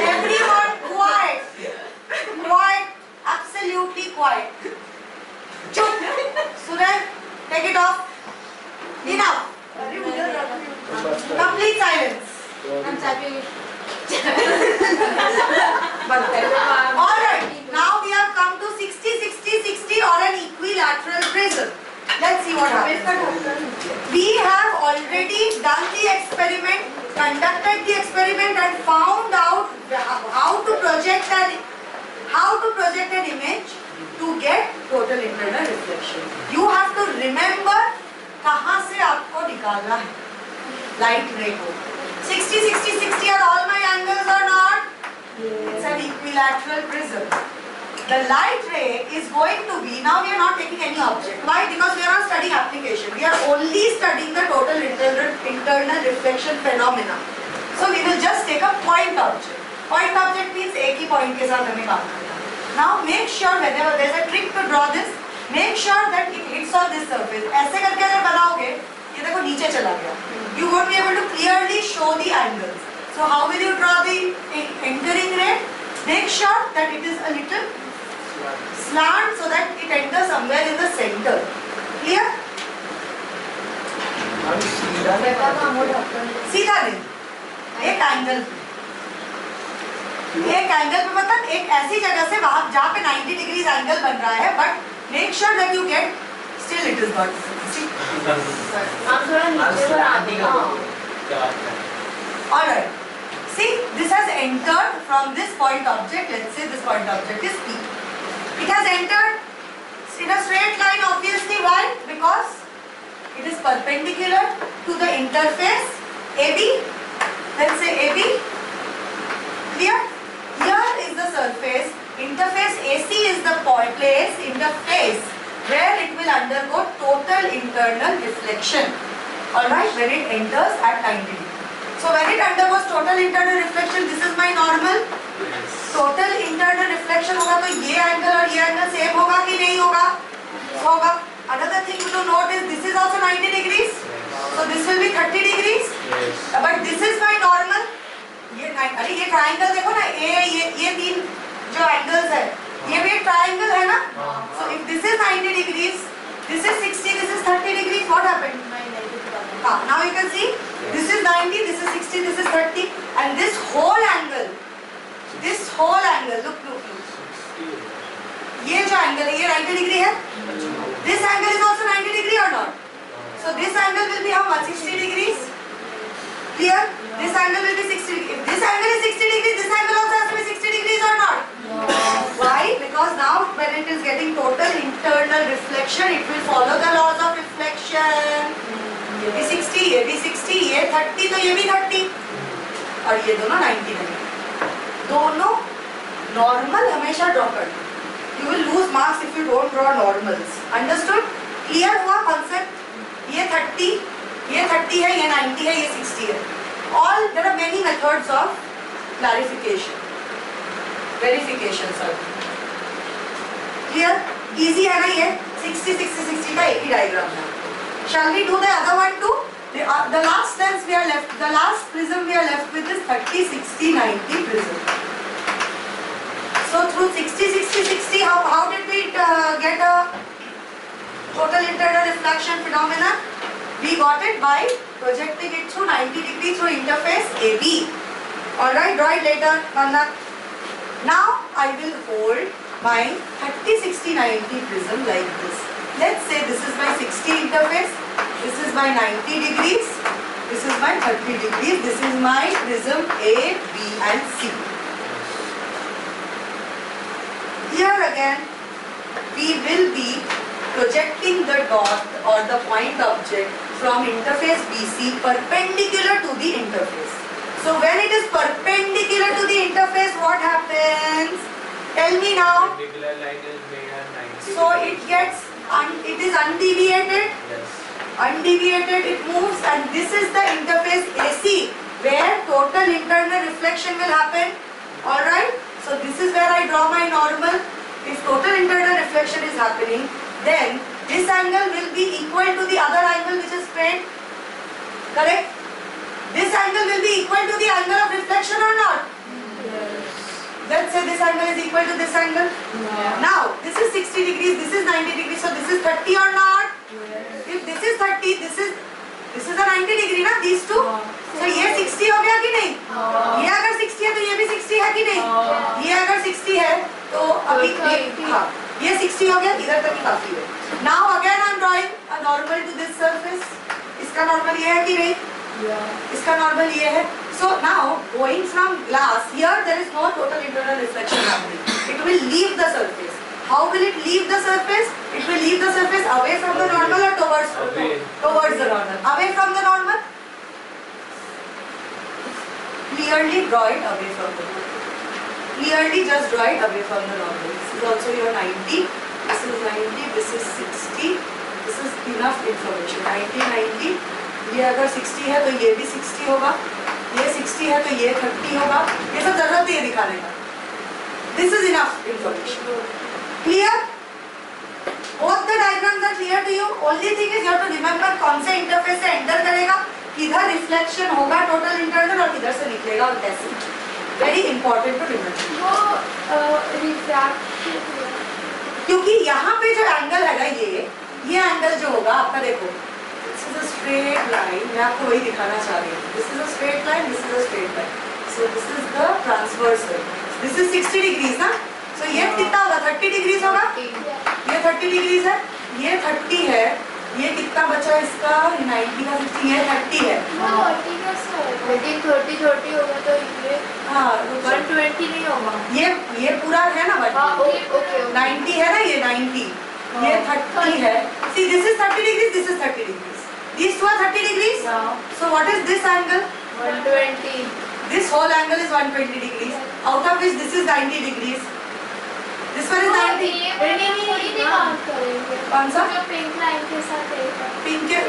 Everyone quiet. Quiet. Absolutely quiet. Chup. Suraj, take it off. Enough. Complete silence. I'm tapping it. Alright, now we have come to 60-60-60 or an equilateral prism. Let's see what happens. We have already done the experiment, conducted the experiment and found out how to project an image to get total internal reflection. You have to remember कहाँ से आपको निकालना है light ray को. 60-60-60 are all my angles or not? It's an equilateral prism. The light ray is going to be, now we are not taking any object. Why? Because we are not studying application. We are only studying the total internal reflection phenomena. So we will just take a point object. Point object means एक ही point के साथ हमें काम करना है. Now make sure whenever there is a trick to draw this, make sure that it hits on this surface. ऐसे करके अगर बनाओगे, ये देखो नीचे चला गया. You won't be able to clearly show the angles. So how will you draw the entering ray? Make sure that it is a little slant so that it enters somewhere in the center. Clear? सीधा नहीं, एक angle पे मतलब एक ऐसी जगह से वहां जहाँ पे 90 डिग्री एंगल बन रहा है, but make sure that you get still it is not. Alright. See, this has entered from this point object. Let's say this point object is P. It has entered in a straight line, obviously. Why? Because it is perpendicular to the interface AB. Let's say AB. Clear? Here is the surface. Interface AC is the place, interface, where it will undergo total internal reflection. Alright, when it enters at 90 degrees. So when it undergoes total internal reflection, this is my normal. Total internal reflection होगा तो ये angle और ये angle same होगा कि नहीं होगा? होगा. Another thing to note is this is also 90 degrees. So this will be 30 degrees. But this is my normal. अरे ये triangle देखो ना, ये तीन जो angles है, ये भी एक triangle है ना? So if this is 90 degrees, this is 60, this is 30 degrees, what happened? Now you can see, this is 90, this is 60, this is 30, and this whole angle, look. ये जो angle है, ये 90 degree है. This angle is also 90 degree or not? So this angle will be how much? 60 degrees. Clear? This angle will be 60 degrees. If this angle is 60 degrees, this angle also has to be 60 degrees or not? Why? Because now when it is getting total internal reflection, it will follow the laws of reflection. ये भी 60, ये भी 60, ये 30 तो ये भी 30 और ये दोनों 90 नहीं. दोनों नॉर्मल हमेशा ड्रॉ करना. You will lose marks if you don't draw normals. Understood? Clear हुआ concept? ये 30 है, ये 90 है, ये 60 है. All there are many methods of clarification, verification. Sorry. Clear? Easy है ना ये? 60 का एक ही diagram है. Shall we do the other one too? The last lens we are left, the last prism we are left with is 30, 60, 90 prism. So through 60, how did we get a total internal reflection phenomena? We got it by projecting it through 90 degree through interface AB. Alright, draw it later, Manna. Now I will hold my 30, 60, 90 prism like this. Let's say this is my 60 interface, this is my 90 degrees, this is my 30 degrees, this is my prism A, B and C. Here again, we will be projecting the dot or the point object from interface BC perpendicular to the interface. So when it is perpendicular to the interface, what happens? Tell me now. Perpendicular line is made at 90. So it gets, it is undeviated. Yes. Undeviated, it moves, and this is the interface AC where total internal reflection will happen. Alright? So this is where I draw my normal. If total internal reflection is happening, then this angle will be equal to the other angle which is straight. Correct? This angle will be equal to the angle of reflection or not? Let's say this angle is equal to this angle. Now, this is 60 degrees, this is 90 degrees, so this is 30 or not? If this is 30, this is a 90 degree ना, these two. So ये 60 हो गया कि नहीं? ये अगर 60 है तो ये भी 60 है कि नहीं? ये अगर 60 है तो अभी हाँ ये 60 हो गया, इधर तक ही काफी है. Now again I am drawing a normal to this surface. इसका normal ये है कि नहीं? इसका normal ये है. So now going from glass, here there is no total internal reflection happening. It will leave the surface. How will it leave the surface? It will leave the surface away from the normal or towards the normal. Away from the normal. Clearly draw it away from the normal. Clearly just draw it away from the normal. This is also your 90. This is 90. This is 60. This is enough information. 90, 90. ये अगर 60 है तो ये भी 60 होगा. ये 60 है तो ये 30 होगा. ये सब जरूरत नहीं है दिखाने का. This is enough information. Clear? Both the diagrams are clear to you. Only thing is you have to remember कौन से इंटरफेस से एंटर करेगा, किधर रिफ्लेक्शन होगा टोटल इंटरनल और किधर से निकलेगा और कैसे. Very important to remember. वो रिफ्रैक्ट क्योंकि यहाँ पे जो एंगल है ना ये एंगल जो होगा आपका देखो. This is a straight line. मैं आपको वही दिखाना चाह रही हूँ. This is a straight line. This is a straight line. So this is the transversal. This is 60 degrees ना. So ये कितना होगा? 30 degrees होगा. ये 30 degrees है. ये 30 है. ये कितना बचा इसका? 90 का 60. ये 30 है. 30 होगा तो ये हाँ 120 नहीं होगा. ये पूरा है ना बट ओके 90 है ना ये 90. ये 30 है. See this is 30 degrees. This is 30 degrees. These two are 30 degrees. So what is this angle? 120. This whole angle is 120 degrees. Out of which this is 90 degrees. This one is 90. कौन सा? Pink line के साथ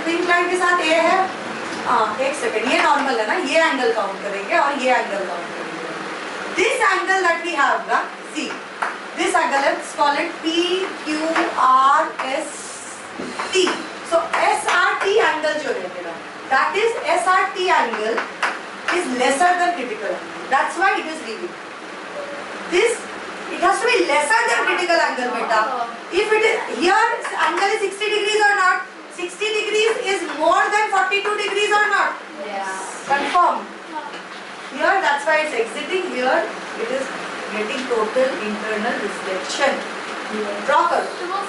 pink line के साथ ये है. हाँ एक सेकंड. ये नॉर्मल है ना. ये एंगल काउंट करेंगे और ये एंगल काउंट करेंगे. This angle that we have ना, see this angle, let's call it PQRST. So SRT angle जो रहेगा, that is SRT angle is lesser than critical angle. That's why it is leaving. This it has to be lesser than critical angle, beta. If it is here angle is 60 degrees or not, 60 degrees is more than 42 degrees or not. Confirm. Here that's why it's exiting. Here it is getting total internal reflection. Draw करो.